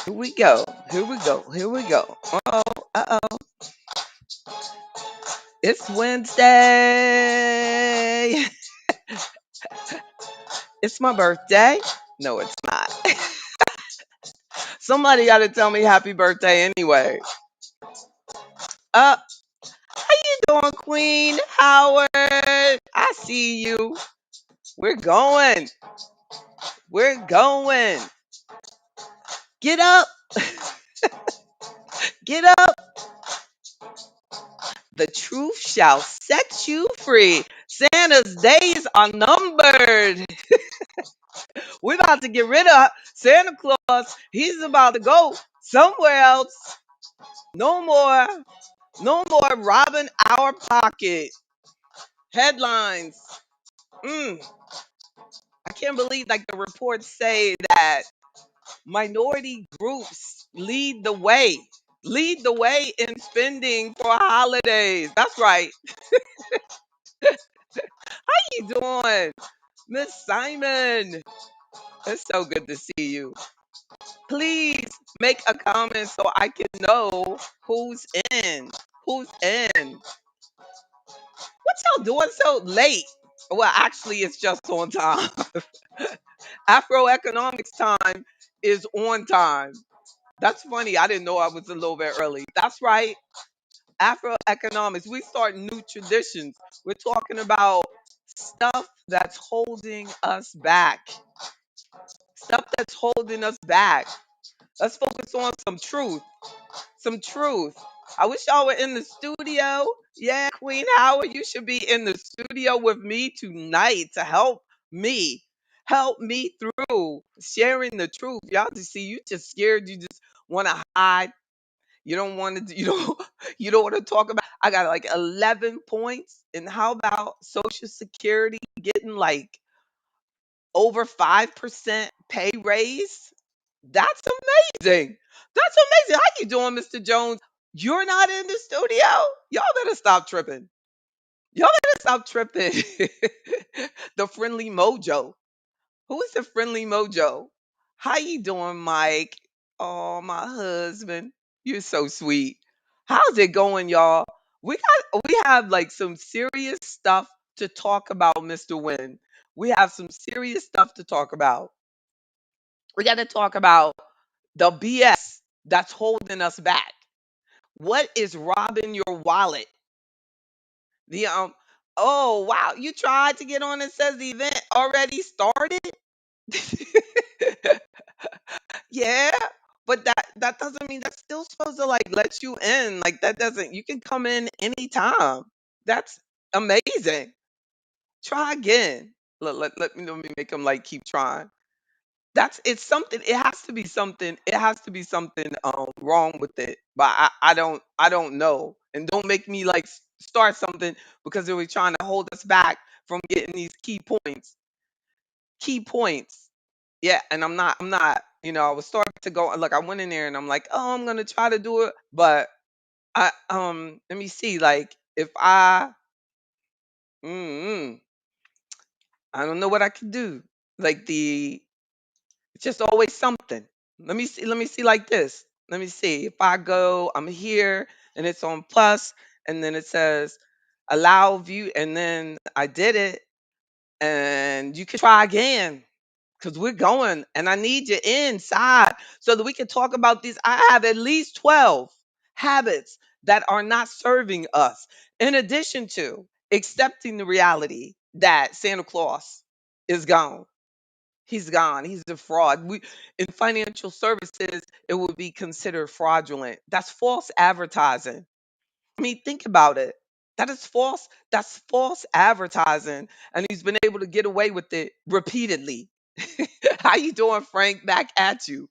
Here we go. Here we go. Here we go. Oh, uh-oh. It's Wednesday. It's my birthday. No, it's not. Somebody got to tell me happy birthday anyway. How you doing, Queen Howard? I see you. We're going. We're going. Get up. Get up. The truth shall set you free. Santa's days are numbered. We're about to get rid of Santa Claus. He's about to go somewhere else. No more. No more robbing our pocket. Headlines. Mm, I can't believe like the reports say that minority groups lead the way. Lead the way in spending for holidays. That's right. How you doing, Miss Simon? It's so good to see you. Please make a comment so I can know who's in. Who's in? What y'all doing so late? Well, actually, it's just on time. AfroEconomics time is on time. That's funny. I didn't know I was a little bit early. That's right. Afroeconomics. We start new traditions. We're talking about stuff that's holding us back. Stuff that's holding us back. Let's focus on some truth. Some truth. I wish y'all were in the studio. Yeah, Queen Howard, you should be in the studio with me tonight to me. Help me through sharing the truth. Y'all just see you just scared. You just want to hide. You don't want to. You don't. You don't want to talk about. I got like 11 points. And how about Social Security getting like over 5% pay raise? That's amazing. That's amazing. How you doing, Mr. Jones? You're not in the studio? Y'all better stop tripping. Y'all better stop tripping. The friendly mojo. Who is the friendly mojo? How you doing, Mike? Oh, my husband. You're so sweet. How's it going, y'all? We have like some serious stuff to talk about, Mr. Win. We have some serious stuff to talk about. We got to talk about the BS that's holding us back. What is robbing your wallet? The Oh wow, you tried to get on and says the event already started? Yeah, but that doesn't mean that's still supposed to like let you in. Like that doesn't you can come in anytime. That's amazing. Try again. Let me make them like keep trying. That's it's something. It has to be something. It has to be something wrong with it. But I don't know. And don't make me like start something because they were trying to hold us back from getting these key points. Key points. Yeah, and I'm not, I was starting to go look, I went in there and I'm like, "Oh, I'm going to try to do it." But let me see like if mm, I don't know what I can do. Like it's just always something. Let me see like this. Let me see. If I go, I'm here and it's on plus and then it says allow view and then I did it and you can try again because we're going and I need you inside so that we can talk about these. I have at least 12 habits that are not serving us, in addition to accepting the reality that Santa Claus is gone. He's gone. He's a fraud. In financial services, it would be considered fraudulent. That's false advertising. I mean, think about it. That is false. That's false advertising, and he's been able to get away with it repeatedly. How you doing, Frank? Back at you.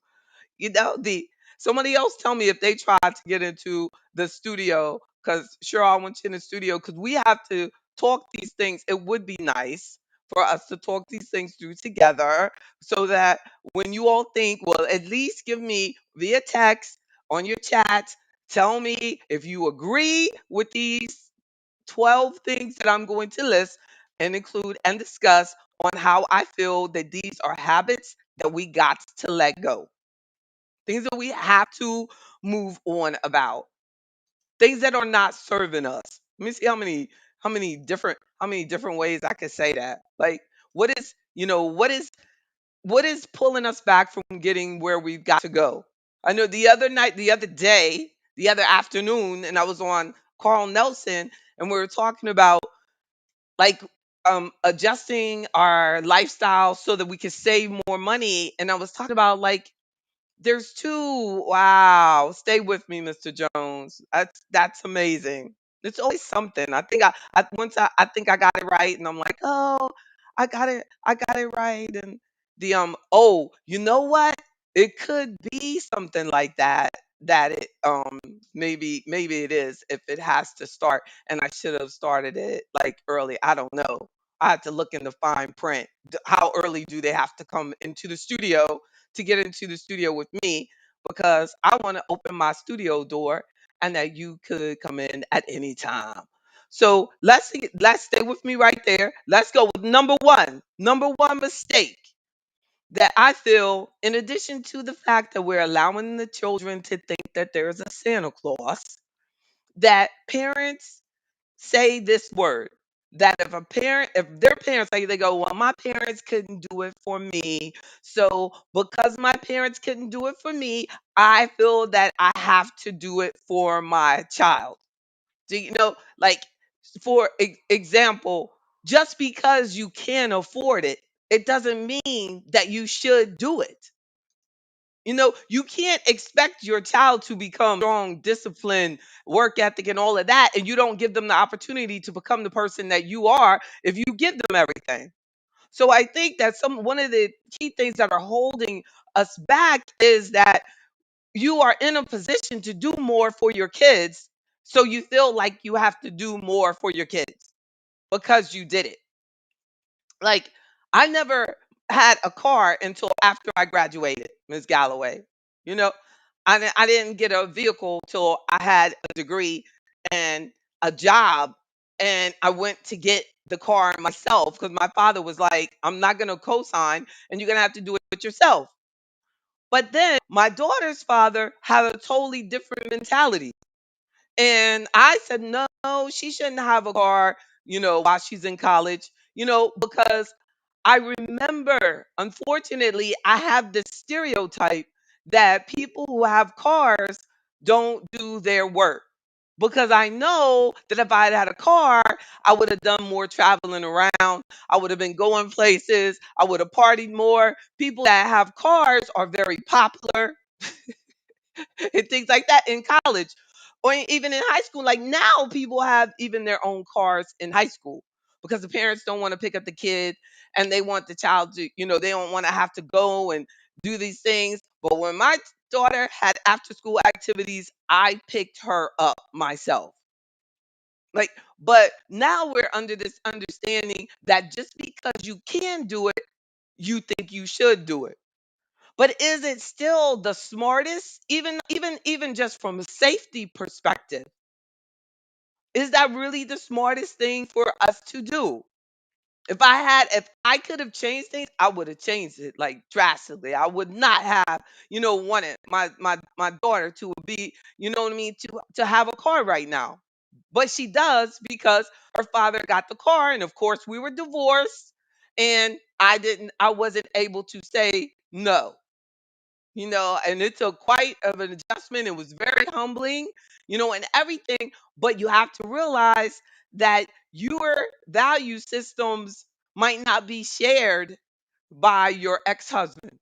The somebody else tell me if they tried to get into the studio, because sure I want you in the studio because we have to talk these things. It would be nice for us to talk these things through together so that when you all think, well, at least give me via text on your chat, tell me if you agree with these 12 things that I'm going to list and include and discuss on how I feel that these are habits that we got to let go. things that we have to move on about, things that are not serving us. Let me see how many different ways I could say that. Like, what is, what is pulling us back from getting where we've got to go? I know the other night, the other day, the other afternoon, and I was on Carl Nelson, and we were talking about, like, adjusting our lifestyle so that we could save more money. And I was talking about, like, there's two. Wow. Stay with me, Mr. Jones. That's amazing. It's always something. I think I got it right, and I'm like, oh, I got it right. And oh, you know what? It could be something like that. That it maybe it is, if it has to start, and I should have started it like early. I don't know. I had to look in the fine print. How early do they have to come into the studio to get into the studio with me, because I want to open my studio door and that you could come in at any time. So let's stay with me right there. Let's go with number one. Number one mistake that I feel, in addition to the fact that we're allowing the children to think that there's a Santa Claus, that parents say this word, that if their parents, like, they go, well, my parents couldn't do it for me, so because my parents couldn't do it for me, I feel that I have to do it for my child. Do you know, like, for example, just because you can afford it, it doesn't mean that you should do it. You can't expect your child to become strong, disciplined, work ethic, and all of that, and you don't give them the opportunity to become the person that you are if you give them everything. So I think that one of the key things that are holding us back is that you are in a position to do more for your kids, so you feel like you have to do more for your kids because you did it. Like, I never had a car until after I graduated, Ms. Galloway. You know, I didn't get a vehicle till I had a degree and a job, and I went to get the car myself because my father was like, I'm not going to co-sign, and you're going to have to do it yourself. But then my daughter's father had a totally different mentality. And I said, no, she shouldn't have a car, while she's in college, because I remember, unfortunately, I have this stereotype that people who have cars don't do their work. Because I know that if I had a car, I would have done more traveling around. I would have been going places. I would have partied more. People that have cars are very popular and things like that in college, or even in high school. Like, now people have even their own cars in high school because the parents don't want to pick up the kid, and they want the child to, they don't want to have to go and do these things. But when my daughter had after school activities, I picked her up myself. Like, but now we're under this understanding that just because you can do it, you think you should do it. But is it still the smartest? Even just from a safety perspective, is that really the smartest thing for us to do? If I could have changed things, I would have changed it, like, drastically. I would not have, wanted my daughter to be, you know what I mean, to have a car right now. But she does because her father got the car, and of course we were divorced, and I wasn't able to say no. And it took quite of an adjustment. It was very humbling, and everything. But you have to realize that your value systems might not be shared by your ex-husband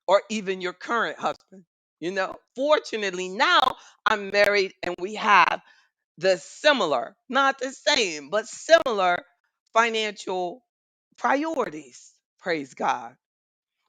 or even your current husband. Fortunately, now I'm married, and we have the similar, not the same, but similar financial priorities. Praise God.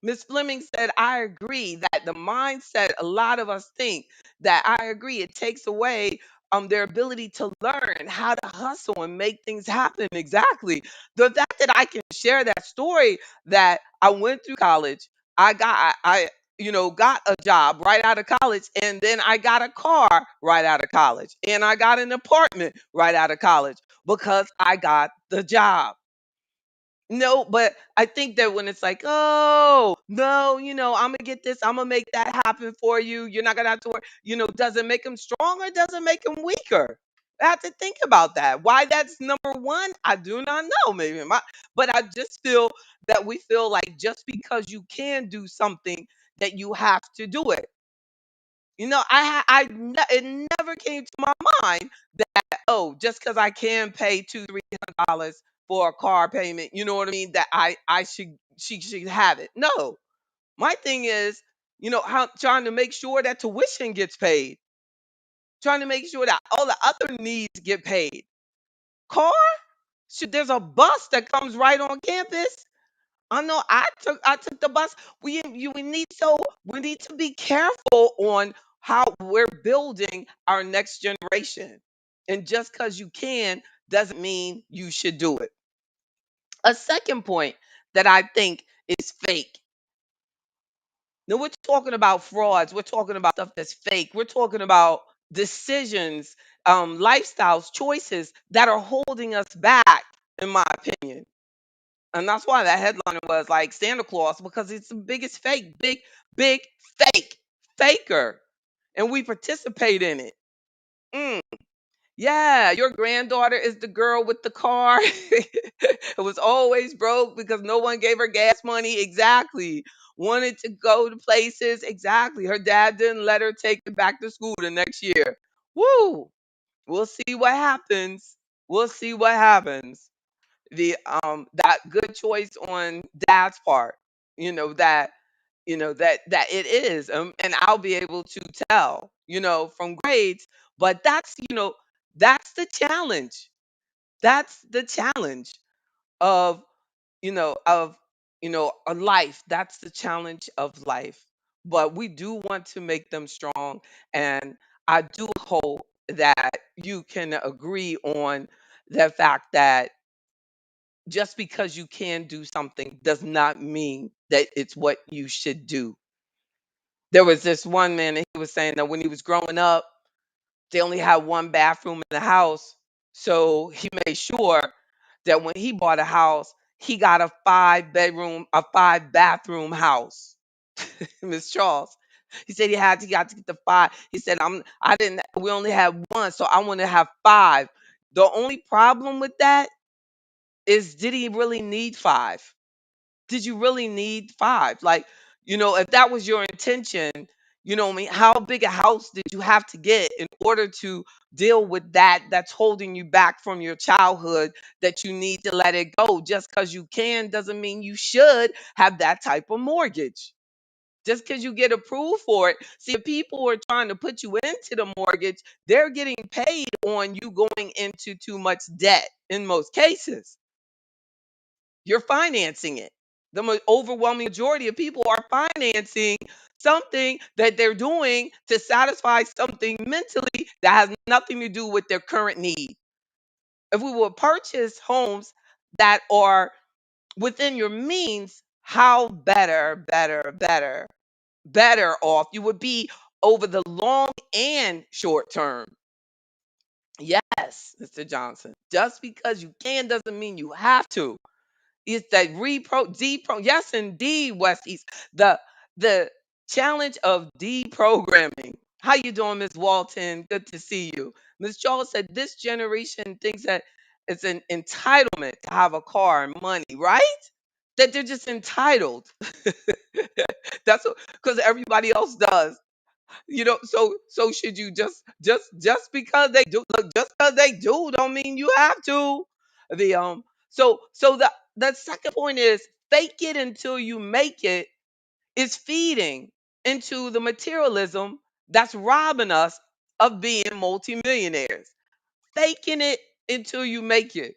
Miss Fleming said, I agree that the mindset, a lot of us think that, I agree, it takes away their ability to learn how to hustle and make things happen. Exactly. The fact that I can share that story, that I went through college, got a job right out of college, and then I got a car right out of college, and I got an apartment right out of college because I got the job. No, but I think that when it's like, oh no, I'm gonna get this, I'm gonna make that happen for you. You're not gonna have to work. Does it make them stronger? Does it make them weaker? I have to think about that. Why that's number one, I do not know. But I just feel that we feel like just because you can do something, that you have to do it. It never came to my mind that, oh, just because I can pay $200-300 for a car payment, you know what I mean, that I should she should have it. No, my thing is, how trying to make sure that tuition gets paid, trying to make sure that all the other needs get paid. Car, should there's a bus that comes right on campus. I know I took the bus. We need to be careful on how we're building our next generation. And just because you can doesn't mean you should do it. A second point that I think is fake. Now we're talking about frauds. We're talking about stuff that's fake. We're talking about decisions, lifestyles, choices that are holding us back, in my opinion. And that's why that headline was like Santa Claus, because it's the biggest fake, big, big fake, faker. And we participate in it. Mm, yeah, your granddaughter is the girl with the car. It was always broke because no one gave her gas money. Exactly. Wanted to go to places. Exactly. Her dad didn't let her take it back to school the next year. Woo. We'll see what happens. We'll see what happens. That good choice on dad's part, that that it is, and I'll be able to tell, from grades. But that's the challenge. That's the challenge of a life. That's the challenge of life. But we do want to make them strong, and I do hope that you can agree on the fact that just because you can do something does not mean that it's what you should do. There was this one man, and he was saying that when he was growing up, they only had one bathroom in the house. So he made sure that when he bought a house, he got a five bathroom house. Miss Charles. He said he got to get the five. He said, I didn't we only had one, so I want to have five. The only problem with that is, did he really need five? Did you really need five? Like, if that was your intention, what I mean, how big a house did you have to get in order to deal with that's holding you back from your childhood, that you need to let it go? Just because you can doesn't mean you should have that type of mortgage. Just because you get approved for it. See, if people are trying to put you into the mortgage, they're getting paid on you going into too much debt in most cases. You're financing it. The overwhelming majority of people are financing something that they're doing to satisfy something mentally that has nothing to do with their current need. If we would purchase homes that are within your means, how better off you would be over the long and short term. Yes, Mr. Johnson. Just because you can doesn't mean you have to. It's that yes, indeed, West East. The challenge of deprogramming. How you doing, Miss Walton? Good to see you. Miss Charles said this generation thinks that it's an entitlement to have a car and money, right? That they're just entitled. That's because everybody else does. So should you just because they do, look, just because they do don't mean you have to. The so the second point is, fake it until you make it is feeding into the materialism that's robbing us of being multimillionaires. Faking it until you make it.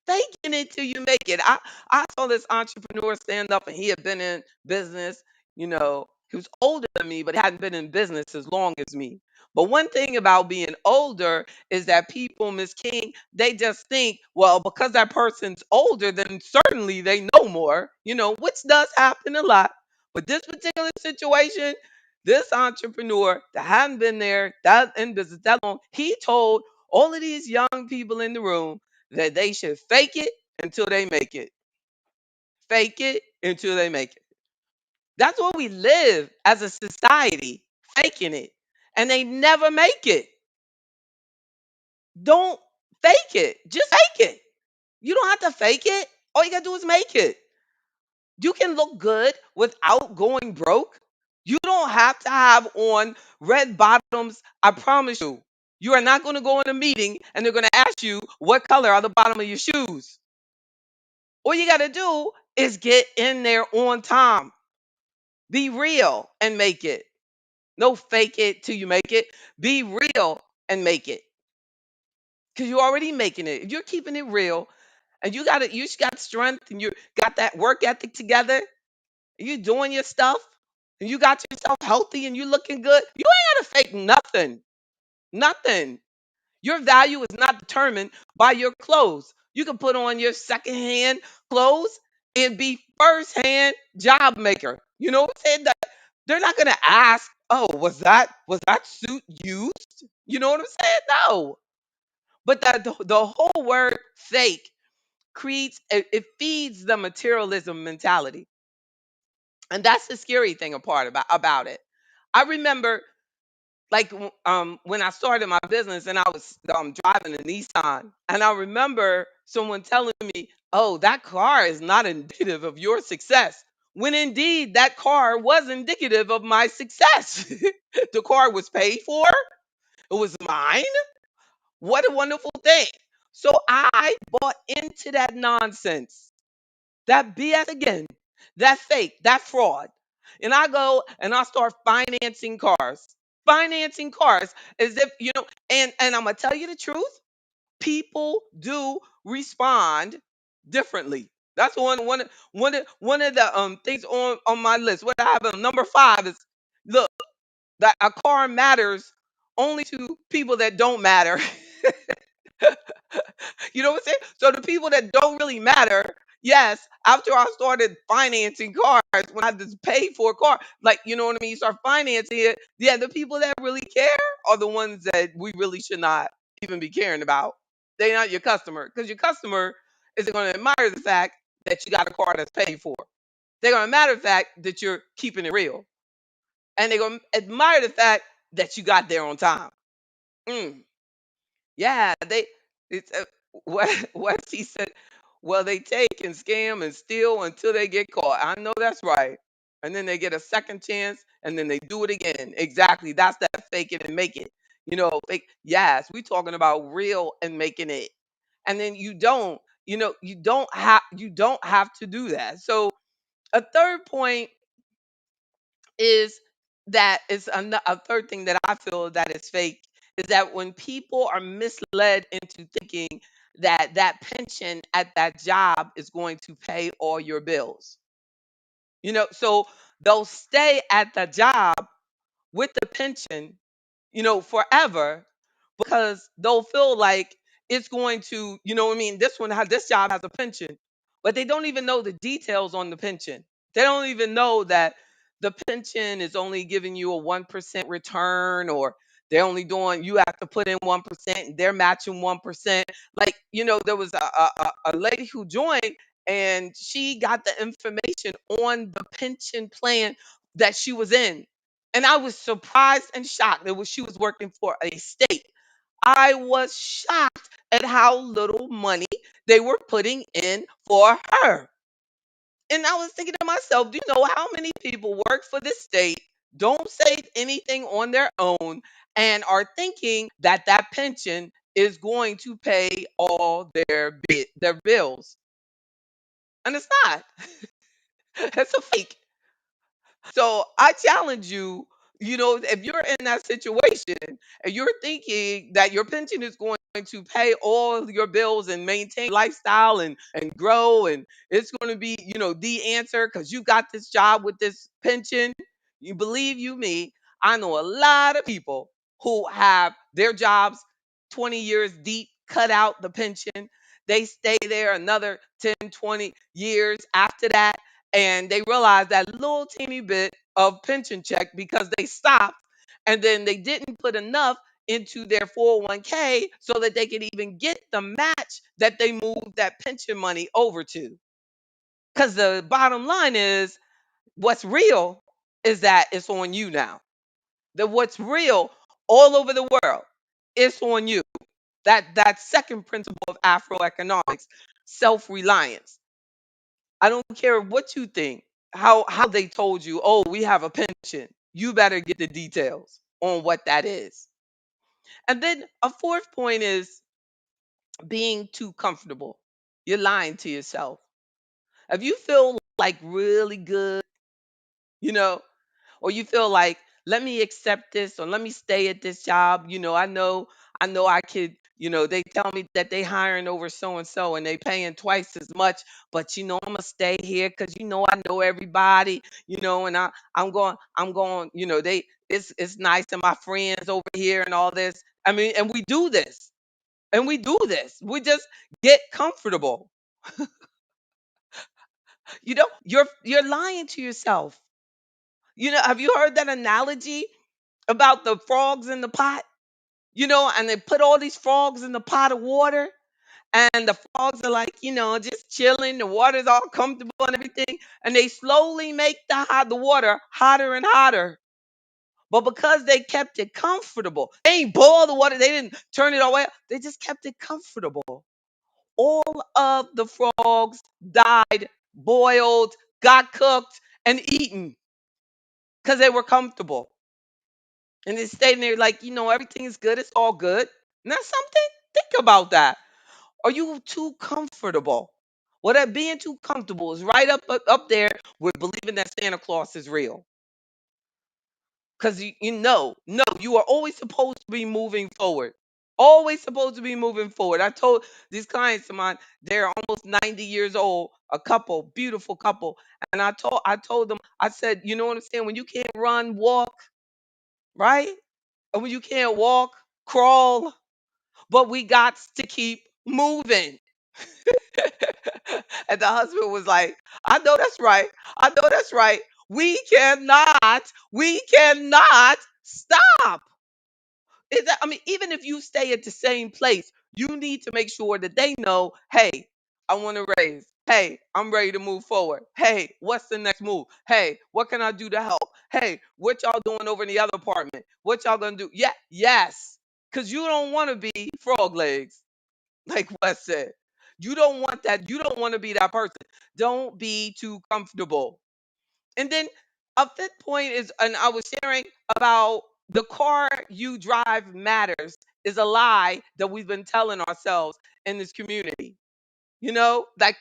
Faking it till you make it. I saw this entrepreneur stand up, and he had been in business. He was older than me, but hadn't been in business as long as me. But one thing about being older is that people, Miss King, they just think, well, because that person's older, then certainly they know more, which does happen a lot. But this particular situation, this entrepreneur that hadn't been there, that in business that long, he told all of these young people in the room that they should fake it until they make it. Fake it until they make it. That's what we live as a society, faking it. And they never make it. Don't fake it. Just fake it. You don't have to fake it. All you gotta do is make it. You can look good without going broke. You don't have to have on red bottoms. I promise you. You are not going to go in a meeting and they're going to ask you what color are the bottom of your shoes. All you got to do is get in there on time. Be real and make it. No fake it till you make it. Be real and make it. Because you're already making it. If you're keeping it real and you got it, you got strength and you got that work ethic together, you doing your stuff and you got yourself healthy and you looking good, you ain't gotta fake nothing. Nothing. Your value is not determined by your clothes. You can put on your secondhand clothes and be first-hand job maker. You know what I'm saying? That they're not gonna ask, oh, was that suit used? You know what I'm saying? No. But the whole word fake creates it feeds the materialism mentality. And that's the scary thing apart about it. I remember like when I started my business and I was driving a Nissan, and I remember someone telling me, "Oh, that car is not indicative of your success." When indeed that car was indicative of my success. The car was paid for, it was mine. What a wonderful thing. So I bought into that nonsense, that BS again, that fake, that fraud. And I go and I start financing cars. Financing cars as if, and I'm gonna tell you the truth, people do respond differently. That's one of the things on my list. What I have on number 5 is, look, that a car matters only to people that don't matter. You know what I'm saying? So the people that don't really matter, yes, after I started financing cars, when I just paid for a car, like, you know what I mean? You start financing it. Yeah, the people that really care are the ones that we really should not even be caring about. They're not your customer, because your customer isn't going to admire the fact that you got a car that's paid for. They're going to admire the fact that you're keeping it real. And they're going to admire the fact that you got there on time. Mm. Yeah, it's what he said. Well, they take and scam and steal until they get caught. I know that's right. And then they get a second chance and then they do it again. Exactly. That's that fake it and make it. Fake. Yes, we talking about real and making it. And then you don't have to do that. So a third point is that is a third thing that I feel that is fake is that when people are misled into thinking that that pension at that job is going to pay all your bills. So they'll stay at the job with the pension, forever, because they'll feel like it's going to, what I mean, this job has a pension, but they don't even know the details on the pension. They don't even know that the pension is only giving you a 1% return, or they're only doing, you have to put in 1% and they're matching 1%. Like, there was a lady who joined and she got the information on the pension plan that she was in. And I was surprised and shocked. She was working for a state. I was shocked at how little money they were putting in for her. And I was thinking to myself, do you know how many people work for this state, don't save anything on their own, and are thinking that that pension is going to pay all their bills? And it's not. It's a fake. So I challenge you, if you're in that situation and you're thinking that your pension is going to pay all your bills and maintain lifestyle and grow, and it's going to be, the answer because you got this job with this pension, you believe you me, I know a lot of people who have their jobs 20 years deep, cut out the pension. They stay there another 10, 20 years after that, and they realized that little teeny bit of pension check because they stopped, and then they didn't put enough into their 401k so that they could even get the match that they moved that pension money over to. Because the bottom line is what's real is that it's on you now. That what's real all over the world, it's on you. That second principle of Afroeconomics, self-reliance. I don't care what you think, how they told you, oh, we have a pension. You better get the details on what that is. And then a fourth point is being too comfortable. You're lying to yourself. If you feel like really good, you know, or you feel like let me accept this or let me stay at this job, I know I could, they tell me that they hiring over so and so and they paying twice as much, but I'm gonna stay here because I know everybody, and I'm going, they it's nice and my friends over here and all this. I mean, and we do this. And we do this. We just get comfortable. You're lying to yourself. Have you heard that analogy about the frogs in the pot? And they put all these frogs in the pot of water, and the frogs are like, just chilling. The water's all comfortable and everything, and they slowly make the water hotter and hotter. But because they kept it comfortable, they ain't boil the water. They didn't turn it all the way up. They just kept it comfortable. All of the frogs died, boiled, got cooked, and eaten because they were comfortable. And they stayed there like, everything is good. It's all good. Now, something, think about that. Are you too comfortable? Well, that being too comfortable is right up there with believing that Santa Claus is real. Because no, you are always supposed to be moving forward. Always supposed to be moving forward. I told these clients of mine, they're almost 90 years old, a couple, beautiful couple. And I told them, I said, you know what I'm saying? When you can't run, walk, right? And when you can't walk, crawl, but we got to keep moving. And the husband was like, I know that's right. I know that's right. We cannot stop. I mean, even if you stay at the same place, you need to make sure that they know, hey, I want to raise. Hey, I'm ready to move forward. Hey, what's the next move? Hey, what can I do to help? Hey, what y'all doing over in the other apartment? What y'all gonna do? Yeah, yes. Cause you don't want to be frog legs, like Wes said. You don't want that. You don't want to be that person. Don't be too comfortable. And then a fifth point is, and I was sharing about the car you drive matters is a lie that we've been telling ourselves in this community. Like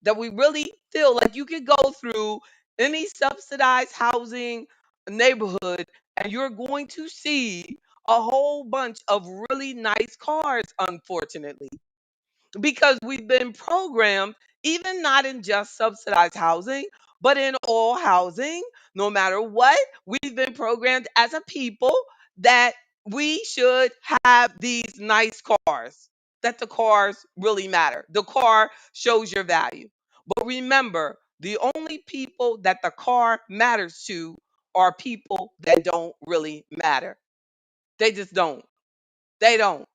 that we really feel like you could go through any subsidized housing neighborhood and you're going to see a whole bunch of really nice cars, unfortunately, because we've been programmed, even not in just subsidized housing, but in all housing, no matter what, we've been programmed as a people that we should have these nice cars, that the cars really matter. The car shows your value. But remember, the only people that the car matters to are people that don't really matter. They just don't. They don't.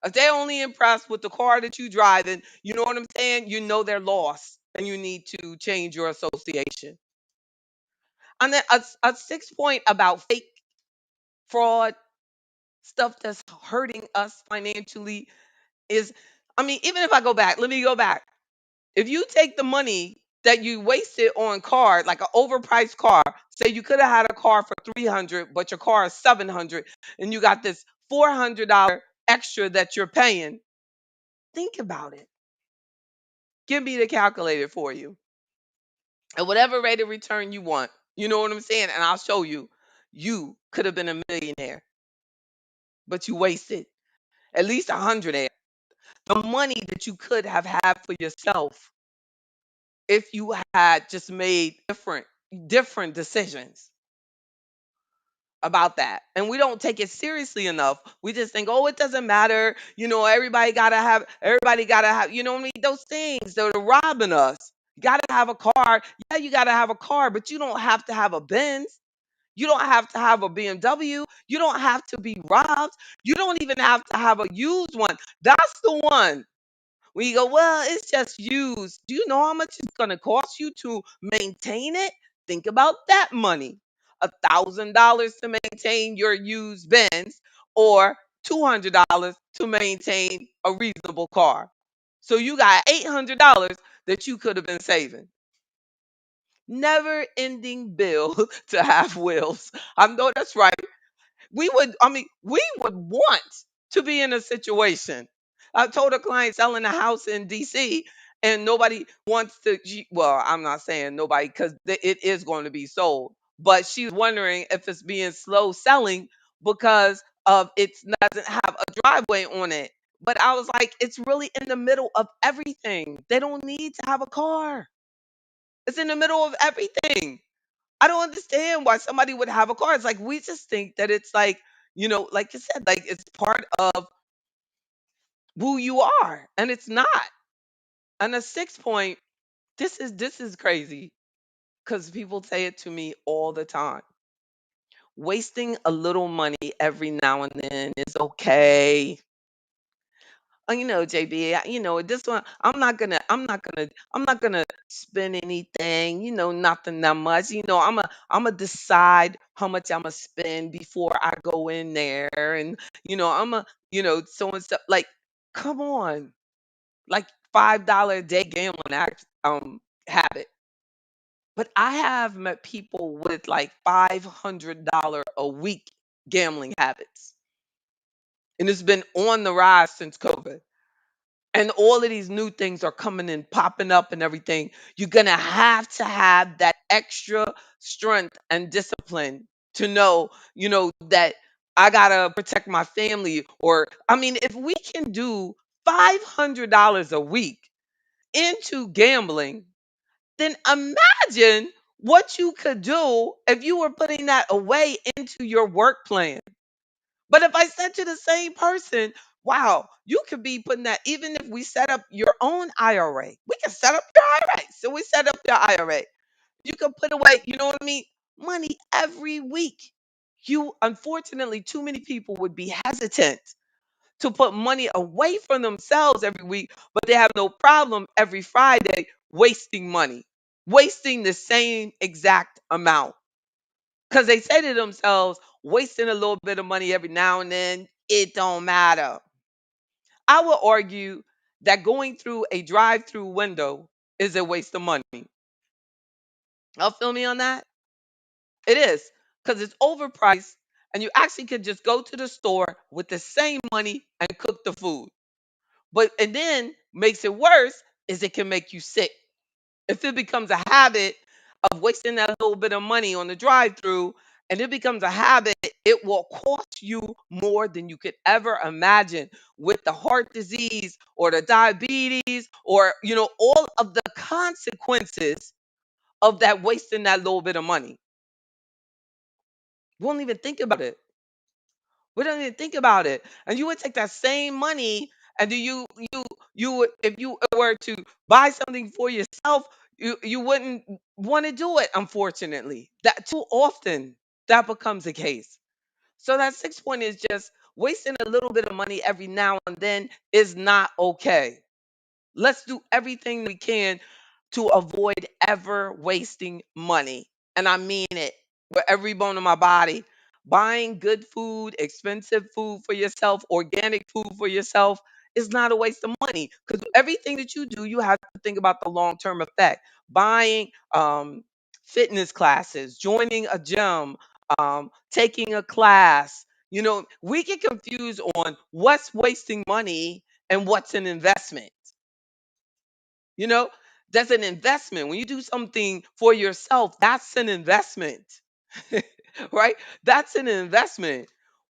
If they're only impressed with the car that you drive in, you know what I'm saying? You know they're lost and you need to change your association. And then a sixth point about fake fraud, stuff that's hurting us financially is, I mean, even if I go back, let me go back. If you take the money that you wasted on car, like an overpriced car, say you could have had a car for 300, but your car is 700, and you got this $400 extra that you're paying, think about it. Give me the calculator for you. And whatever rate of return you want. You know what I'm saying? And I'll show you. You could have been a millionaire, but you wasted at least 100 there. The money that you could have had for yourself if you had just made different decisions about that. And we don't take it seriously enough. We just think, oh, it doesn't matter. Everybody gotta have, you know what I mean? Those things that are robbing us. You gotta have a car. Yeah, you gotta have a car, but you don't have to have a Benz. You don't have to have a BMW. You don't have to be robbed. You don't even have to have a used one. That's the one. We go, well, it's just used. Do you know how much it's going to cost you to maintain it? Think about that money. $1,000 to maintain your used Benz, or $200 to maintain a reasonable car. So you got $800 that you could have been saving. Never ending bill to have wheels. I know that's right. We would want to be in a situation. I told a client selling a house in DC, and nobody wants to, well, I'm not saying nobody, because it is going to be sold, but she's wondering if it's being slow selling because of it doesn't have a driveway on it. But I was like, it's really in the middle of everything. They don't need to have a car. It's in the middle of everything. I don't understand why somebody would have a car. It's like we just think that it's like, like you said, like it's part of who you are, and it's not. And a 6 point, this is crazy because people say it to me all the time. Wasting a little money every now and then is okay. JB, this one, I'm not gonna spend anything, nothing that much. I'm gonna decide how much I'm gonna spend before I go in there, and I'm a, so and stuff. Like, come on, like $5 a day gambling habit. But I have met people with like $500 a week gambling habits, and it's been on the rise since COVID. And all of these new things are coming and popping up and everything. You're going to have that extra strength and discipline to know, that I got to protect my family. Or, I mean, if we can do $500 a week into gambling, then imagine what you could do if you were putting that away into your work plan. But if I said to the same person, wow, you could be putting that, even if we set up your own IRA, we can set up your IRA. So we set up your IRA. You can put away, you know what I mean? Money every week. Unfortunately, too many people would be hesitant to put money away from themselves every week, but they have no problem every Friday wasting money, wasting the same exact amount. Because they say to themselves, wasting a little bit of money every now and then, it don't matter. I would argue that going through a drive-through window is a waste of money. Y'all feel me on that? It is, because it's overpriced, and you actually could just go to the store with the same money and cook the food. And then makes it worse is it can make you sick. If it becomes a habit of wasting that little bit of money on the drive-through, and it becomes a habit, it will cost you more than you could ever imagine, with the heart disease or the diabetes, or all of the consequences of that, wasting that little bit of money. We won't even think about it. We don't even think about it. And you would take that same money, and do you would, if you were to buy something for yourself, you wouldn't want to do it, unfortunately. That too often that becomes the case. So that 6 point is just wasting a little bit of money every now and then is not okay. Let's do everything we can to avoid ever wasting money. And I mean it with every bone in my body. Buying good food, expensive food for yourself, organic food for yourself is not a waste of money, because everything that you do, you have to think about the long term effect. Buying fitness classes, joining a gym, taking a class. We get confused on what's wasting money and what's an investment. You know, that's an investment. When you do something for yourself, that's an investment, right? That's an investment.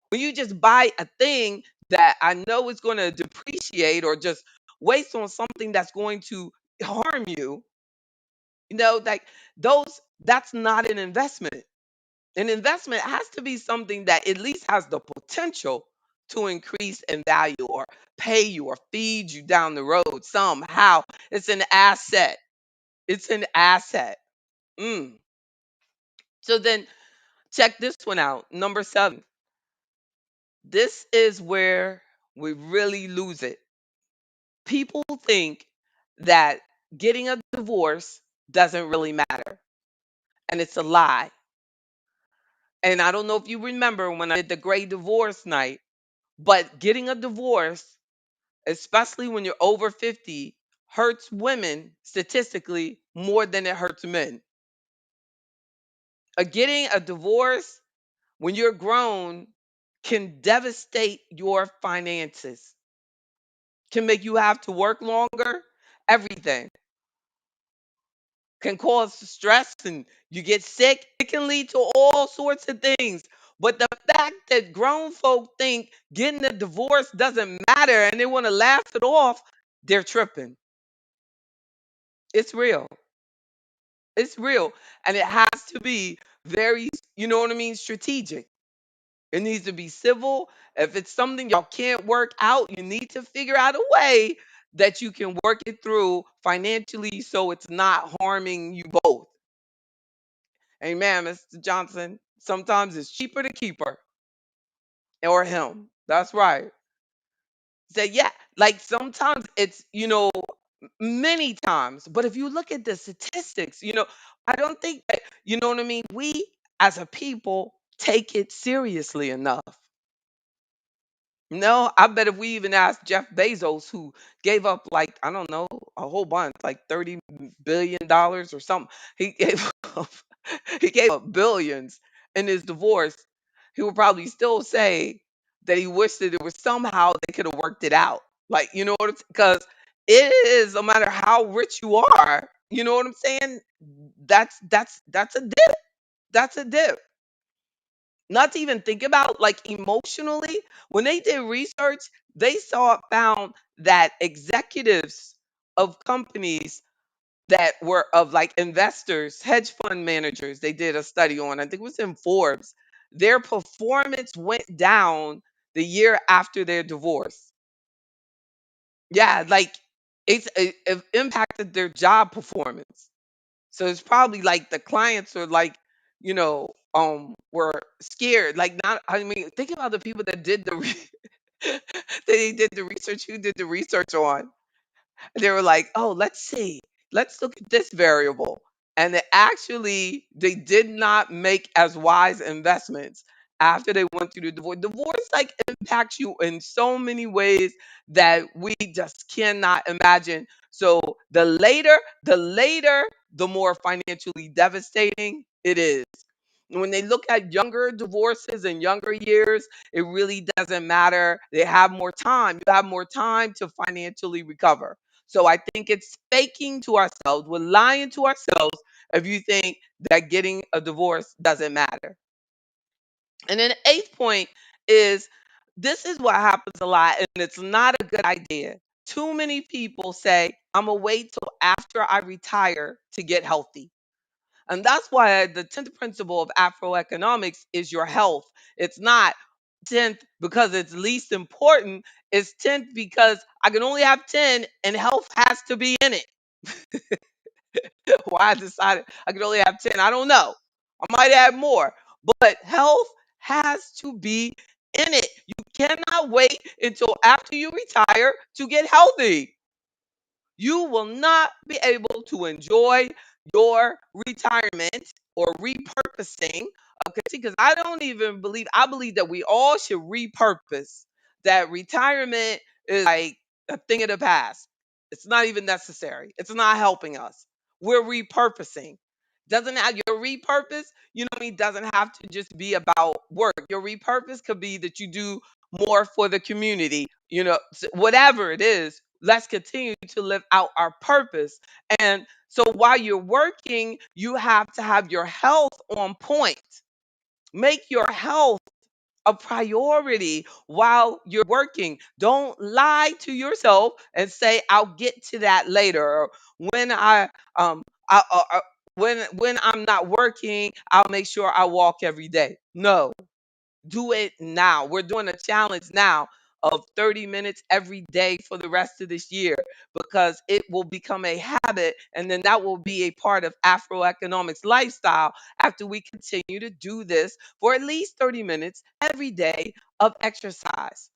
When you just buy a thing that I know is going to depreciate, or just waste on something that's going to harm you, like that's not an investment. An investment has to be something that at least has the potential to increase in value, or pay you, or feed you down the road somehow. It's an asset. It's an asset. Mm. So then check this one out. Number 7. This is where we really lose it. People think that getting a divorce doesn't really matter, and it's a lie. And I don't know if you remember when I did the great divorce night, but getting a divorce, especially when you're over 50, hurts women statistically more than it hurts men. Getting a divorce when you're grown can devastate your finances, can make you have to work longer, everything. Can cause stress and you get sick. It can lead to all sorts of things. But the fact that grown folk think getting a divorce doesn't matter and they want to laugh it off, they're tripping. It's real. It's real. And it has to be very, you know what I mean, strategic. It needs to be civil. If it's something y'all can't work out, you need to figure out a way that you can work it through financially so it's not harming you both. Amen, Mr. Johnson. Sometimes it's cheaper to keep her or him. That's right. Say, yeah, like sometimes it's, many times. But if you look at the statistics, I don't think that, you know what I mean? We as a people take it seriously enough. No, I bet if we even asked Jeff Bezos, who gave up like, I don't know, a whole bunch, like $30 billion or something, he gave up, he gave up billions in his divorce. He would probably still say that he wished that it was somehow they could have worked it out. Like, you know what I'm because it is, no matter how rich you are, you know what I'm saying? That's a dip. That's a dip. Not to even think about like emotionally, when they did research, they found that executives of companies that were of like investors, hedge fund managers, they did a study on, I think it was in Forbes, their performance went down the year after their divorce. Yeah, like it impacted their job performance. So it's probably like the clients are like, were scared. Like not, I mean, think about the people that did they did the research, who did the research on. They were like, "Oh, let's see. Let's look at this variable." And they did not make as wise investments after they went through the divorce. Divorce like impacts you in so many ways that we just cannot imagine. So the later, the more financially devastating it is. When they look at younger divorces in younger years, it really doesn't matter. They have more time. You have more time to financially recover. So I think it's faking to ourselves. We're lying to ourselves if you think that getting a divorce doesn't matter. And then the eighth point is this is what happens a lot, and it's not a good idea. Too many people say, I'm going to wait till after I retire to get healthy. And that's why the 10th principle of Afroeconomics is your health. It's not 10th because it's least important. It's 10th because I can only have 10 and health has to be in it. Why I decided I could only have 10, I don't know. I might add more, but health has to be in it. You cannot wait until after you retire to get healthy. You will not be able to enjoy your retirement or repurposing. Okay, because I believe that we all should repurpose. That retirement is like a thing of the past. It's not even necessary. It's not helping us. We're repurposing. Doesn't have your repurpose, what I mean, doesn't have to just be about work. Your repurpose could be that you do more for the community, whatever it is. Let's continue to live out our purpose. And so while you're working, you have to have your health on point. Make your health a priority while you're working. Don't lie to yourself and say, I'll get to that later. Or when when I'm not working, I'll make sure I walk every day. No, do it now. We're doing a challenge now of 30 minutes every day for the rest of this year because it will become a habit and then that will be a part of Afroeconomics lifestyle after we continue to do this for at least 30 minutes every day of exercise.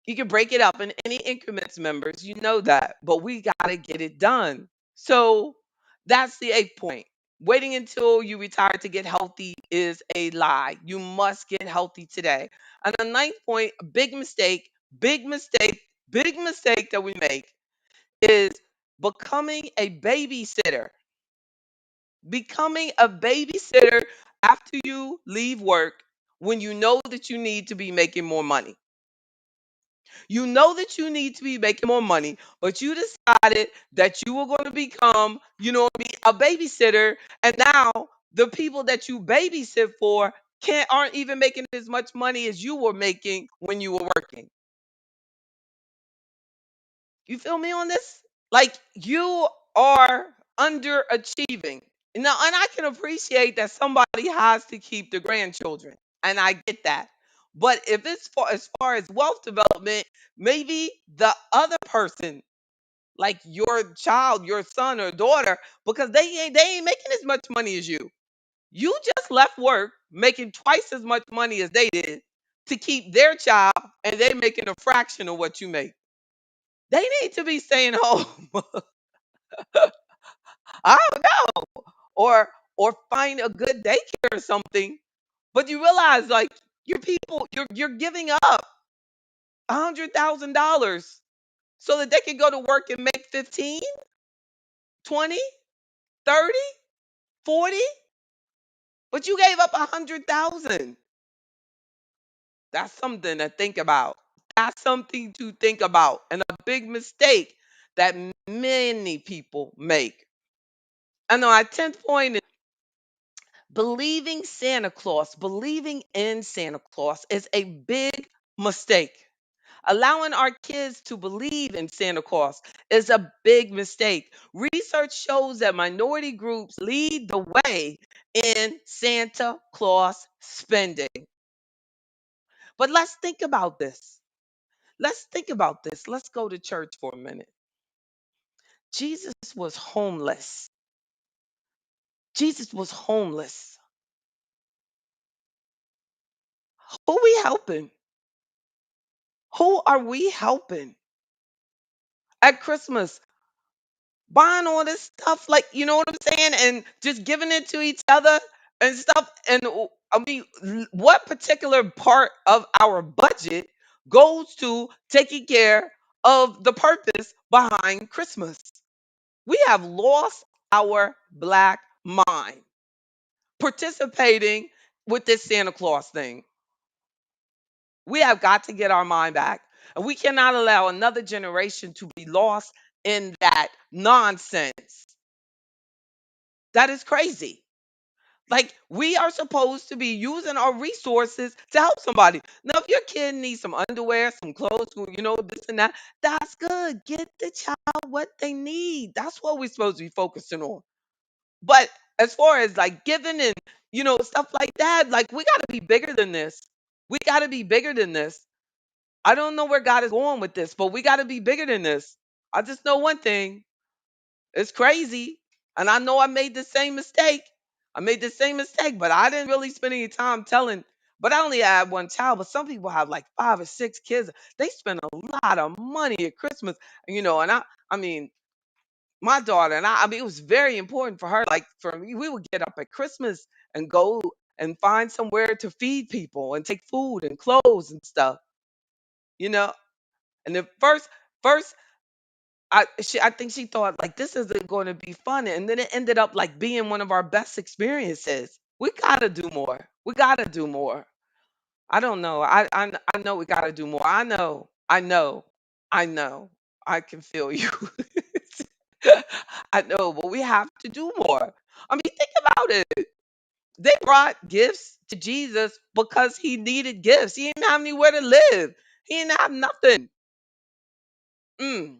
You can break it up in any increments, members. You know that. But we got to get it done. So that's the eighth point. Waiting until you retire to get healthy is a lie. You must get healthy today. And the ninth point, a big mistake, big mistake that we make is becoming a babysitter. Becoming a babysitter after you leave work when you know that you need to be making more money. You know that you need to be making more money, but you decided that you were going to become, a babysitter, and now the people that you babysit for aren't even making as much money as you were making when you were working. You feel me on this? Like you are underachieving. Now, and I can appreciate that somebody has to keep the grandchildren, and I get that. But if it's as far as wealth development, maybe the other person, like your child, your son or daughter, because they ain't making as much money as you. You just left work making twice as much money as they did to keep their child, and they making a fraction of what you make. They need to be staying home. I don't know. Or find a good daycare or something. But you realize like your people, you're giving up $100,000 so that they can go to work and make 15, 20, 30, 40, but you gave up 100,000. That's something to think about. That's something to think about, and a big mistake that many people make. And our 10th point is believing in Santa Claus is a big mistake. Allowing our kids to believe in Santa Claus is a big mistake. Research shows that minority groups lead the way in Santa Claus spending. But let's think about this. Let's think about this. Let's go to church for a minute. Jesus was homeless. Jesus was homeless. Who we helping? Who are we helping at Christmas? Buying all this stuff, like, you know what I'm saying, and just giving it to each other and stuff. And I mean, what particular part of our budget goes to taking care of the purpose behind Christmas? We have lost our black mind participating with this Santa Claus thing. We have got to get our mind back. And we cannot allow another generation to be lost in that nonsense. That is crazy. Like, we are supposed to be using our resources to help somebody. Now, if your kid needs some underwear, some clothes, this and that, that's good. Get the child what they need. That's what we're supposed to be focusing on. But as far as like giving and, stuff like that, like, we got to be bigger than this. We got to be bigger than this. I don't know where God is going with this, but we got to be bigger than this. I just know one thing. It's crazy. And I know I made the same mistake. I made the same mistake, but I didn't really spend any time telling. But I only had one child, but some people have like 5 or 6 kids. They spend a lot of money at Christmas, and I mean, my daughter and I mean, it was very important for her. Like for me, we would get up at Christmas and go and find somewhere to feed people and take food and clothes and stuff, you know. And the first I think she thought like this isn't going to be fun, and then it ended up like being one of our best experiences. We gotta do more. We gotta do more. I don't know. I know we gotta do more. I know. I can feel you. I know, but we have to do more. I mean, think about it. They brought gifts to Jesus because he needed gifts. He didn't have anywhere to live. He didn't have nothing. Mm.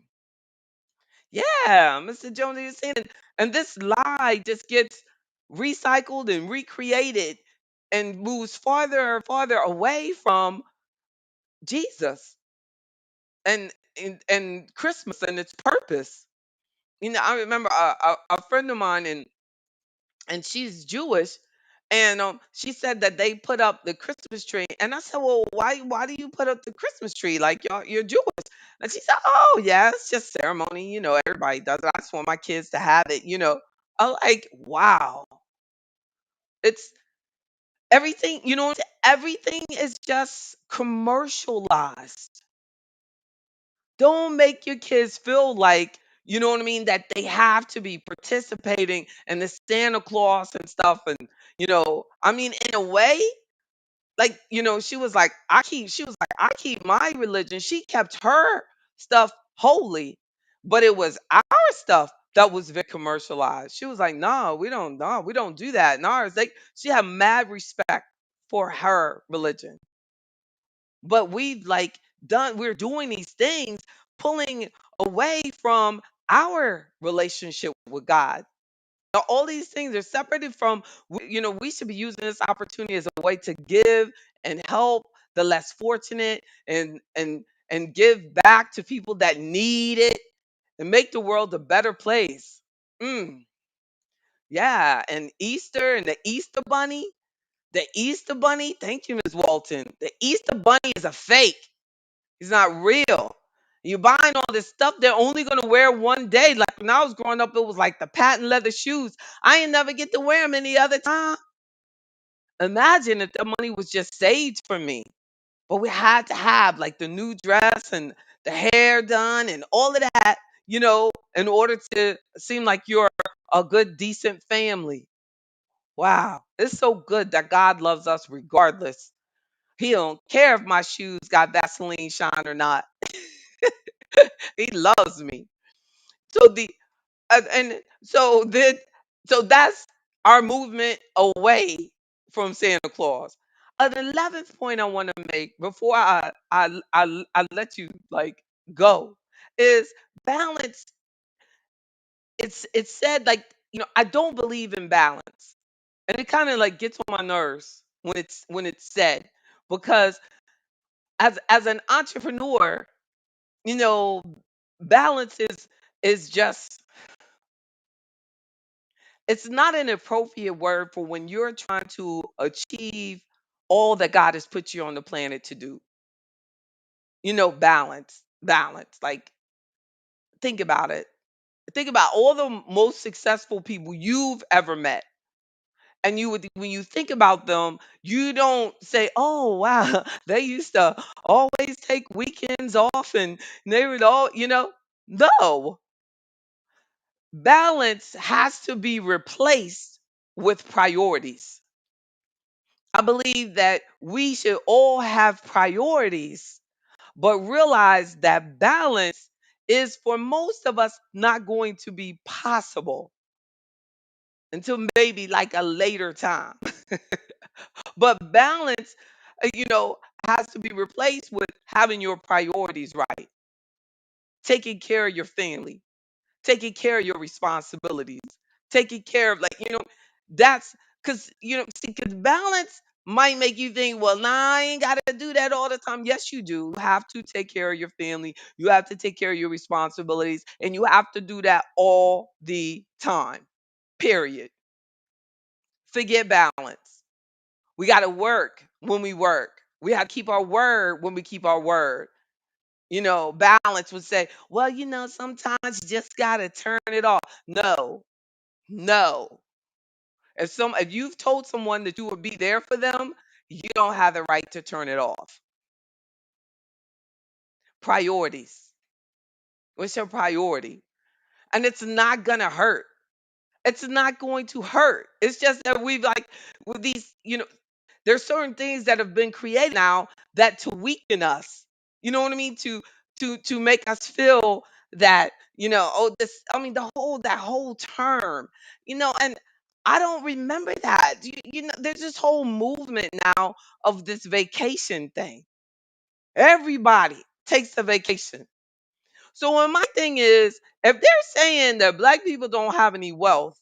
Yeah, Mr. Jones is saying, and this lie just gets recycled and recreated and moves farther and farther away from Jesus and Christmas and its purpose. I remember a friend of mine, and she's Jewish, And she said that they put up the Christmas tree, and I said, "Well, why do you put up the Christmas tree? Like you're Jewish?" And she said, "Oh yeah, it's just ceremony. Everybody does it. I just want my kids to have it. I'm like, wow, it's everything. Everything is just commercialized. Don't make your kids feel like, you know what I mean, that they have to be participating in the Santa Claus and stuff. And, I mean, in a way, like, she was like, I keep my religion. She kept her stuff holy, but it was our stuff that was very commercialized. She was like, no, we don't do that. And ours, she had mad respect for her religion. But we're doing these things, pulling away from our relationship with God. Now, all these things are separated from, we should be using this opportunity as a way to give and help the less fortunate, and give back to people that need it, and make the world a better place. Mm, yeah. And Easter and the Easter bunny. The Easter bunny, thank you, Ms. Walton. The Easter bunny is a fake. He's not real. You buying all this stuff they're only gonna wear one day. Like when I was growing up, it was like the patent leather shoes. I ain't never get to wear them any other time. Imagine if the money was just saved for me. But we had to have like the new dress and the hair done and all of that, in order to seem like you're a good, decent family. Wow. It's so good that God loves us regardless. He don't care if my shoes got Vaseline shine or not. He loves me. So the and so that's our movement away from Santa Claus. An 11th point I want to make before I let you like go is balance. It's said like, I don't believe in balance, and it kind of like gets on my nerves when it's said, because as an entrepreneur, you know balance is just, it's not an appropriate word for when you're trying to achieve all that God has put you on the planet to do. Balance. Like, think about it. Think about all the most successful people you've ever met. And when you think about them, you don't say, "Oh wow, they used to always take weekends off and they would all," No, balance has to be replaced with priorities. I believe that we should all have priorities, but realize that balance is for most of us not going to be possible until maybe like a later time. But balance, has to be replaced with having your priorities right, taking care of your family, taking care of your responsibilities, taking care of, like, that's because, see, because balance might make you think, well, nah, I ain't got to do that all the time. Yes, you do. You have to take care of your family. You have to take care of your responsibilities, and you have to do that all the time. Period. Forget balance. We got to work when we work. We have to keep our word when we keep our word. Balance would say, well, sometimes you just got to turn it off. No, no. If you've told someone that you would be there for them, you don't have the right to turn it off. Priorities. What's your priority? And it's not gonna hurt. It's not going to hurt. It's just that we've like with these, there's certain things that have been created now that to weaken us. You know what I mean? To make us feel that, oh, this, I mean, that whole term, and I don't remember that. There's this whole movement now of this vacation thing. Everybody takes a vacation. So when my thing is, if they're saying that black people don't have any wealth,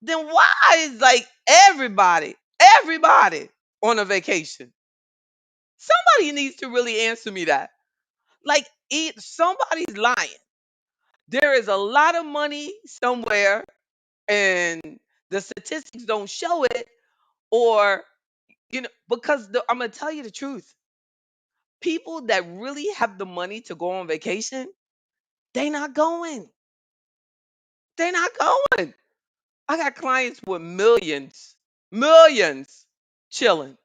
then why is like everybody on a vacation? Somebody needs to really answer me that. Like, somebody's lying. There is a lot of money somewhere, and the statistics don't show it. Or, because I'm going to tell you the truth. People that really have the money to go on vacation, they not going. They're not going. I got clients with millions, millions chilling.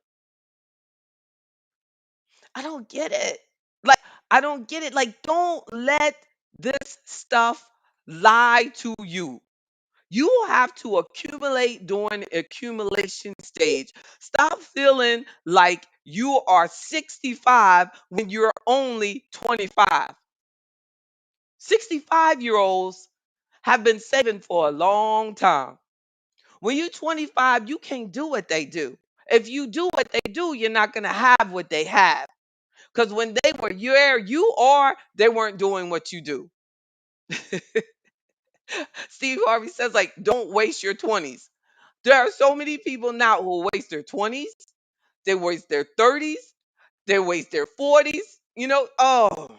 I don't get it. Like, I don't get it. Like, don't let this stuff lie to you. You have to accumulate during the accumulation stage. Stop feeling like you are 65 when you're only 25. 65-year-olds have been saving for a long time. When you're 25, you can't do what they do. If you do what they do, you're not going to have what they have. Because when they were where you are, they weren't doing what you do. Steve Harvey says, like, don't waste your 20s. There are so many people now who waste their 20s, they waste their 30s, they waste their 40s. Oh,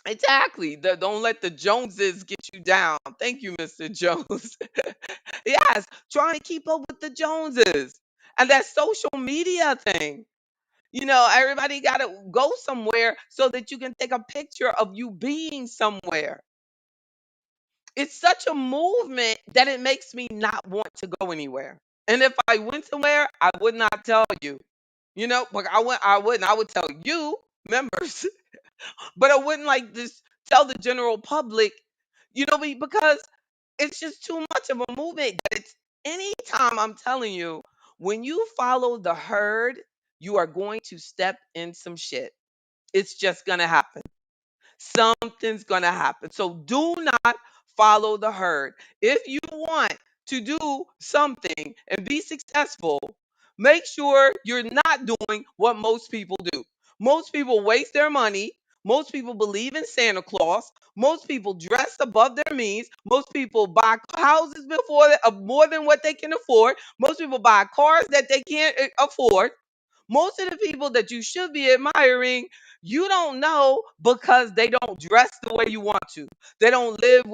exactly. Don't let the Joneses get you down. Thank you, Mr. Jones. Yes, trying to keep up with the Joneses. And that social media thing. Everybody got to go somewhere so that you can take a picture of you being somewhere. It's such a movement that it makes me not want to go anywhere. And if I went somewhere, I would not tell you. But I would tell you, members, but I wouldn't like this tell the general public, because it's just too much of a movement that it's anytime. I'm telling you, when you follow the herd, you are going to step in some shit. It's just gonna happen. Something's going to happen. So do not follow the herd. If you want to do something and be successful, make sure you're not doing what most people do. Most people waste their money. Most people believe in Santa Claus. Most people dress above their means. Most people buy houses more than what they can afford. Most people buy cars that they can't afford. Most of the people that you should be admiring, you don't know because they don't dress the way you want to. They don't live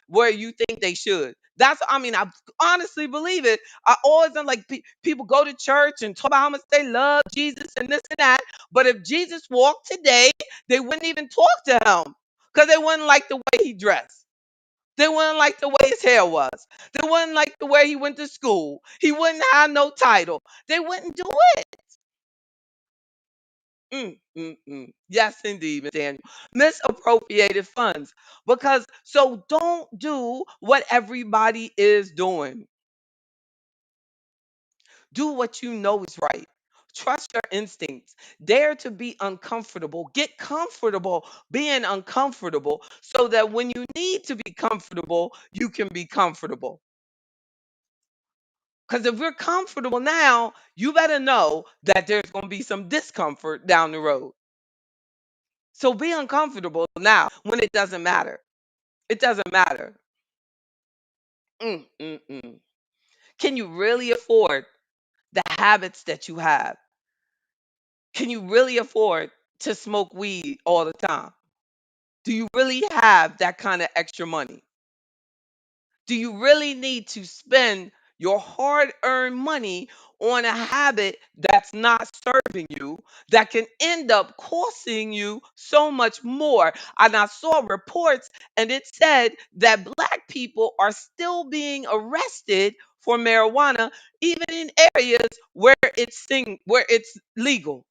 where you think they should. I honestly believe it. I always am like, people go to church and talk about how much they love Jesus and this and that. But if Jesus walked today, they wouldn't even talk to him because they wouldn't like the way he dressed. They wouldn't like the way his hair was. They wouldn't like the way he went to school. He wouldn't have no title. They wouldn't do it. Yes, indeed, Miss Daniel. Misappropriated funds. So don't do what everybody is doing. Do what you know is right. Trust your instincts. Dare to be uncomfortable. Get comfortable being uncomfortable so that when you need to be comfortable, you can be comfortable. Because if we're comfortable now, you better know that there's going to be some discomfort down the road. So be uncomfortable now when it doesn't matter. It doesn't matter. Mm, mm, mm. Can you really afford the habits that you have? Can you really afford to smoke weed all the time? Do you really have that kind of extra money? Do you really need to spend your hard earned money on a habit that's not serving you, that can end up costing you so much more? And I saw reports and it said that black people are still being arrested for marijuana, even in areas where it's legal.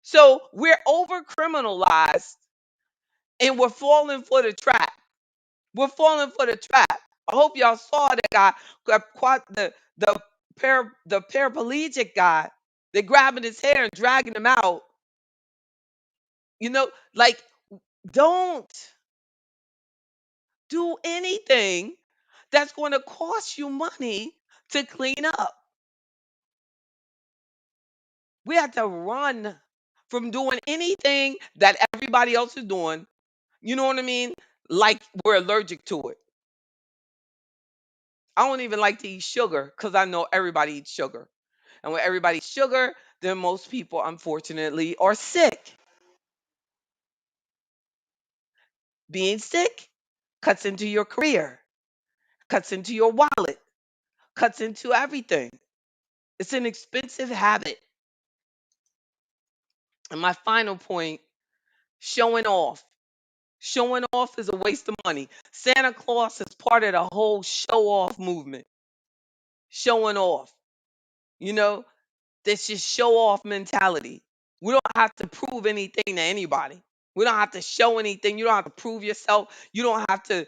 So we're over criminalized and we're falling for the trap. We're falling for the trap. I hope y'all saw that guy, the paraplegic guy. They grabbing his hair and dragging him out. Like, don't do anything that's going to cost you money to clean up. We have to run from doing anything that everybody else is doing. You know what I mean? Like we're allergic to it. I don't even like to eat sugar because I know everybody eats sugar. And when everybody eats sugar, then most people, unfortunately, are sick. Being sick cuts into your career, cuts into your wallet, cuts into everything. It's an expensive habit. And my final point, showing off. Showing off is a waste of money. Santa Claus is part of the whole show off movement. Showing off. You know, that's just show off mentality. We don't have to prove anything to anybody. We don't have to show anything. You don't have to prove yourself. You don't have to,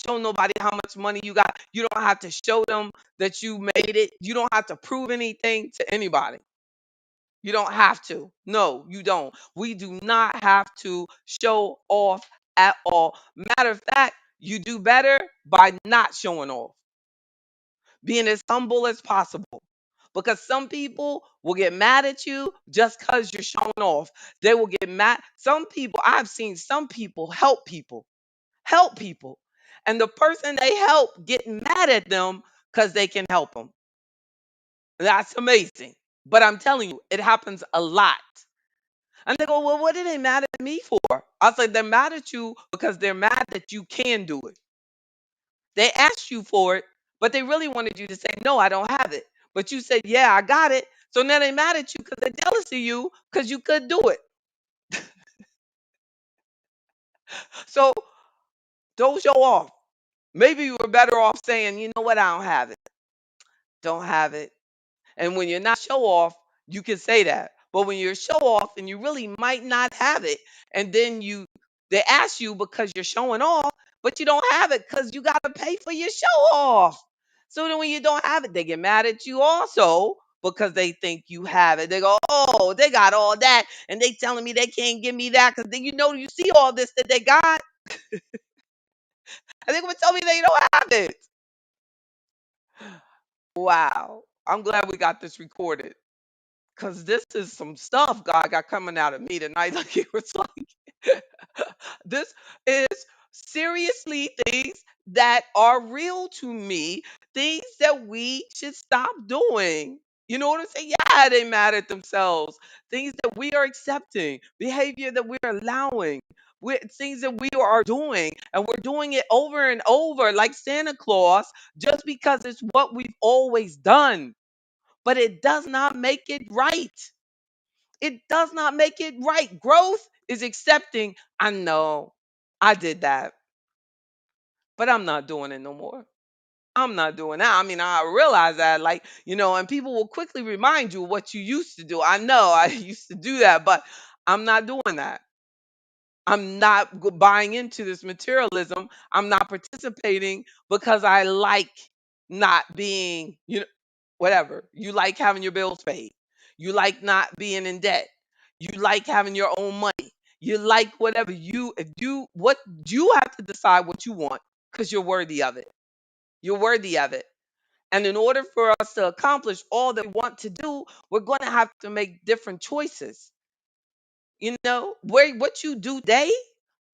show nobody how much money you got. You don't have to show them that you made it. You don't have to prove anything to anybody. You don't have to. No, you don't. We do not have to show off at all. Matter of fact, you do better by not showing off, being as humble as possible. Because some people will get mad at you just because you're showing off. They will get mad. Some people, I've seen some people help people. And the person they help get mad at them because they can help them. That's amazing. But I'm telling you, it happens a lot. And they go, well, what are they mad at me for? I was like, they're mad at you because they're mad that you can do it. They asked you for it, but they really wanted you to say, no, I don't have it. But you said, yeah, I got it. So now they mad at you because they're jealous of you because you could do it. So don't show off. Maybe you were better off saying, you know what, I don't have it. Don't have it. And when you're not show off, you can say that. But when you're show off and you really might not have it, and then they ask you because you're showing off, but you don't have it because you gotta pay for your show off. So then when you don't have it, they get mad at you also because they think you have it. They go, oh, they got all that, and they telling me they can't give me that because you see all this that they got, and they gonna tell me they don't have it. Wow. I'm glad we got this recorded. Cause this is some stuff God got coming out of me tonight. Like it was like this is seriously things that are real to me, things that we should stop doing. You know what I'm saying? Yeah, they mad at themselves. Things that we are accepting, behavior that we're allowing, things that we are doing, and we're doing it over and over like Santa Claus just because it's what we've always done. But it does not make it right. It does not make it right. Growth is accepting, I know I did that, but I'm not doing it no more. I'm not doing that. I mean, I realize that, like, and people will quickly remind you what you used to do. I know I used to do that, but I'm not doing that. I'm not buying into this materialism. I'm not participating because I like not being, whatever. You like having your bills paid. You like not being in debt. You like having your own money. You like whatever what you have to decide what you want because you're worthy of it. You're worthy of it. And in order for us to accomplish all that we want to do, we're going to have to make different choices. Where what you do today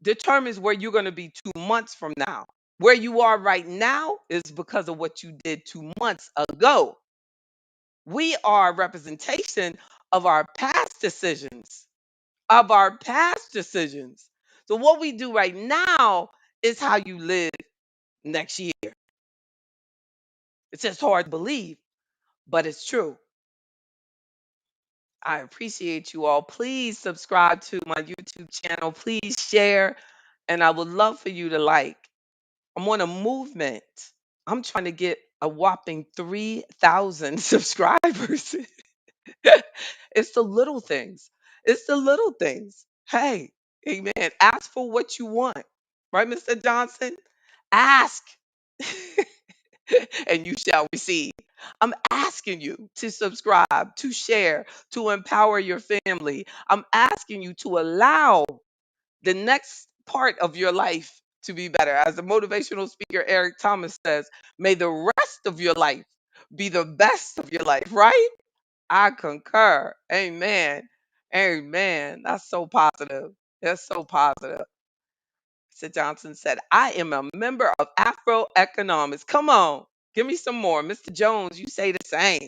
determines where you're going to be 2 months from now. Where you are right now is because of what you did 2 months ago. We are a representation of our past decisions, of our past decisions. So what we do right now is how you live next year. It's just hard to believe, but it's true. I appreciate you all. Please subscribe to my YouTube channel. Please share. And I would love for you to like. I'm on a movement. I'm trying to get a whopping 3,000 subscribers. It's the little things. It's the little things. Hey, amen. Ask for what you want. Right, Mr. Johnson? Ask and you shall receive. I'm asking you to subscribe, to share, to empower your family. I'm asking you to allow the next part of your life to be better. As the motivational speaker Eric Thomas says, may the rest of your life be the best of your life, right? I concur. Amen. Amen. That's so positive. That's so positive. Mr. Johnson said, I am a member of AfroEconomics. Come on, give me some more. Mr. Jones, you say the same.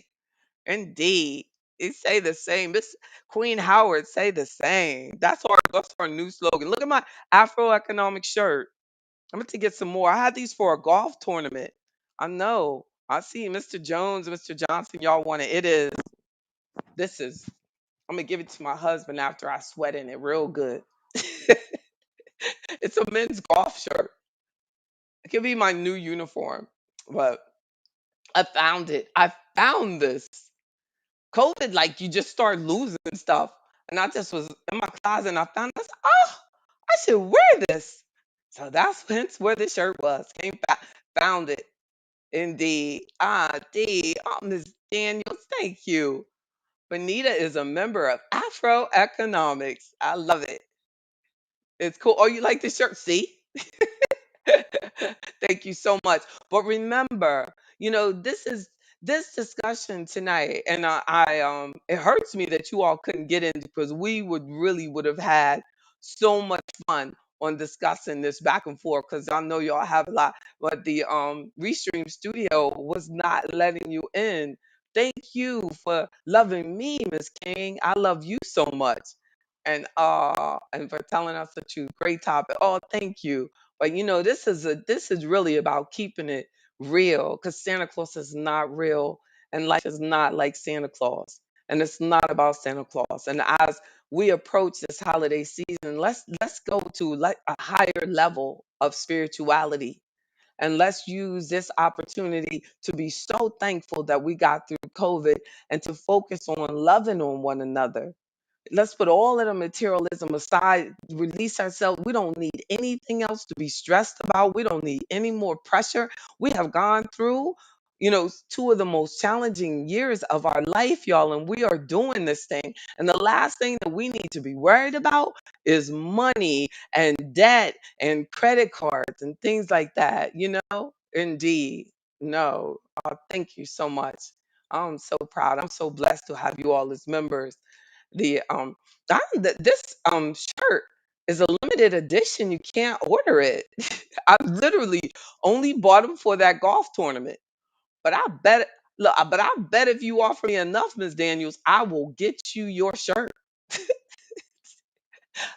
Indeed. It say the same. Miss Queen Howard say the same. That's our new slogan. Look at my AfroEconomic shirt. I'm going to get some more. I had these for a golf tournament. I know. I see Mr. Jones, Mr. Johnson, y'all want it. It is, this is, I'm going to give it to my husband after I sweat in it real good. It's a men's golf shirt. It could be my new uniform, but I found it. I found this. COVID, like you just start losing stuff. And I just was in my closet and I found this. Oh, I should wear this. So that's hence where the shirt was. Found it. Indeed. Ah, D. Oh, Miss Daniels, thank you. Bonita is a member of AfroEconomics. I love it. It's cool. Oh, you like the shirt? See? Thank you so much. But remember, this discussion tonight, and it hurts me that you all couldn't get in because we would have had so much fun on discussing this back and forth because I know y'all have a lot, but the Restream Studio was not letting you in. Thank you for loving me, Miss King. I love you so much. And for telling us the truth. Great topic. Oh, thank you. But this is really about keeping it real because Santa Claus is not real and life is not like Santa Claus. And it's not about Santa Claus. And as we approach this holiday season, let's go to like a higher level of spirituality. And let's use this opportunity to be so thankful that we got through COVID and to focus on loving on one another. Let's put all of the materialism aside, release ourselves. We don't need anything else to be stressed about. We don't need any more pressure. We have gone through, two of the most challenging years of our life, y'all, and we are doing this thing. And the last thing that we need to be worried about is money and debt and credit cards and things like that. Indeed. No. Thank you so much. I'm so proud. I'm so blessed to have you all as members. This shirt is a limited edition. You can't order it. I literally only bought them for that golf tournament. But I bet look, but I bet if you offer me enough, Miss Daniels, I will get you your shirt.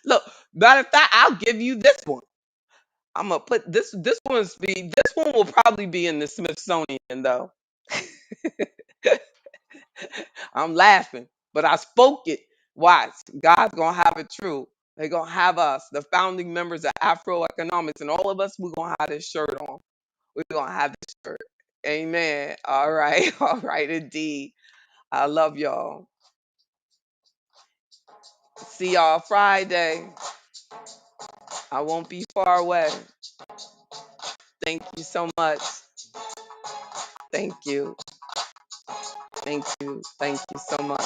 Look, matter of fact, I'll give you this one. I'm gonna put this one will probably be in the Smithsonian though. I'm laughing, but I spoke it. Watch, God's gonna have it true. They're gonna have us, the founding members of Afro Economics, and all of us. We're gonna have this shirt on. We're gonna have this shirt. Amen. All right, all right, indeed. I love y'all. See y'all Friday. I won't be far away. Thank you so much. Thank you. Thank you. Thank you so much.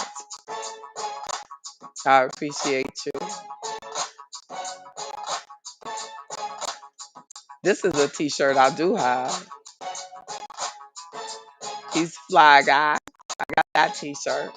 I appreciate you. This is a t-shirt I do have. He's fly guy. I got that t-shirt.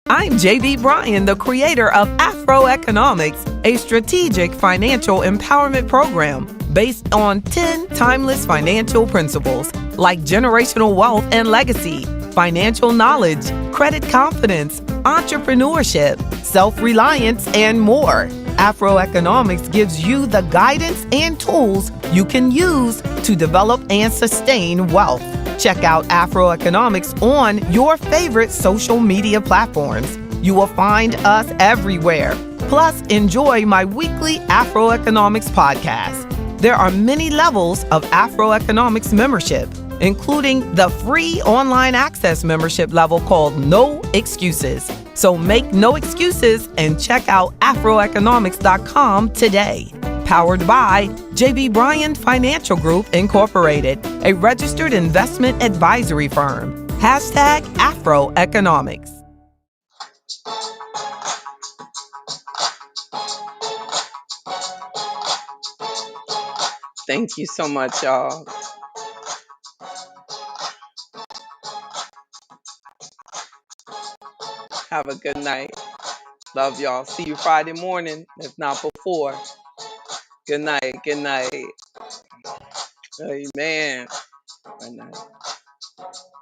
I'm JB Bryan, the creator of AfroEconomics, a strategic financial empowerment program based on 10 timeless financial principles like generational wealth and legacy, financial knowledge, credit confidence, entrepreneurship, self-reliance, and more. AfroEconomics gives you the guidance and tools you can use to develop and sustain wealth. Check out AfroEconomics on your favorite social media platforms. You will find us everywhere. Plus, enjoy my weekly AfroEconomics podcast. There are many levels of AfroEconomics membership, including the free online access membership level called No Excuses. So make no excuses and check out AfroEconomics.com today. Powered by JB Bryan Financial Group, Incorporated, a registered investment advisory firm. Hashtag AfroEconomics. Thank you so much, y'all. Have a good night. Love y'all. See you Friday morning, if not before. Good night. Good night. Amen. Good night.